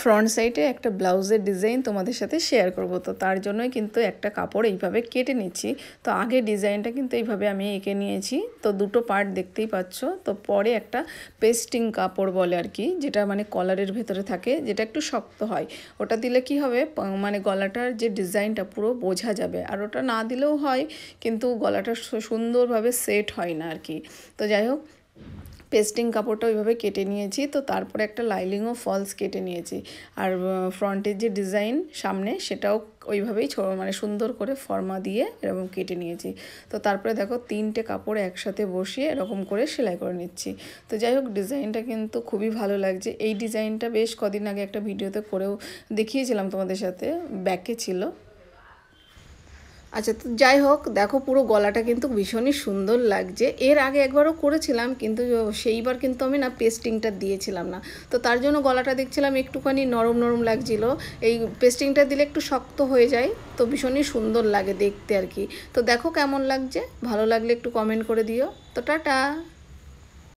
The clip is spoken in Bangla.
ফ্রন্ট সাইডে একটা ব্লাউজের ডিজাইন তোমাদের সাথে শেয়ার করব। তো তার জন্যই কিন্তু একটা কাপড় এইভাবে কেটে নিচ্ছি। তো আগে ডিজাইনটা কিন্তু এইভাবে আমি এঁকে নিয়েছি। তো দুটো পার্ট দেখতেই পাচ্ছ। তো পরে একটা পেস্টিং কাপড় বলে আর কি, যেটা মানে কলারের ভেতরে থাকে, যেটা একটু শক্ত হয়। ওটা দিলে কি হবে, মানে গলাটার যে ডিজাইনটা পুরো বোঝা যাবে। আর ওটা না দিলেও হয়, কিন্তু গলাটা সুন্দরভাবে সেট হয় না আর কি। তো যাই হোক, পেস্টিং কাপড়টা ওইভাবে কেটে নিয়েছি। তো তারপরে একটা লাইলিং ও ফলস কেটে নিয়েছি। আর ফ্রন্টের যে ডিজাইন সামনে, সেটাও ওইভাবেই মানে সুন্দর করে ফর্মা দিয়ে এরকম কেটে নিয়েছি। তো তারপরে দেখো, তিনটে কাপড় একসাথে বসিয়ে এরকম করে সেলাই করে নিচ্ছি। তো যাই হোক, ডিজাইনটা কিন্তু খুবই ভালো লাগছে। এই ডিজাইনটা বেশ কদিন আগে একটা ভিডিওতে করেও দেখিয়েছিলাম তোমাদের সাথে, ব্যাকে ছিল। আচ্ছা, তো যাই হোক, দেখো পুরো গলাটা কিন্তু ভীষণই সুন্দর লাগছে। এর আগে একবারও করেছিলাম, কিন্তু সেইবার কিন্তু আমি না পেস্টিংটা দিয়েছিলাম না। তো তার জন্য গলাটা দেখছিলাম একটুখানি নরম নরম লাগছিল। এই পেস্টিংটা দিলে একটু শক্ত হয়ে যায়, তো ভীষণই সুন্দর লাগে দেখতে আর কি। তো দেখো কেমন লাগছে, ভালো লাগলে একটু কমেন্ট করে দিও। তো টাটা।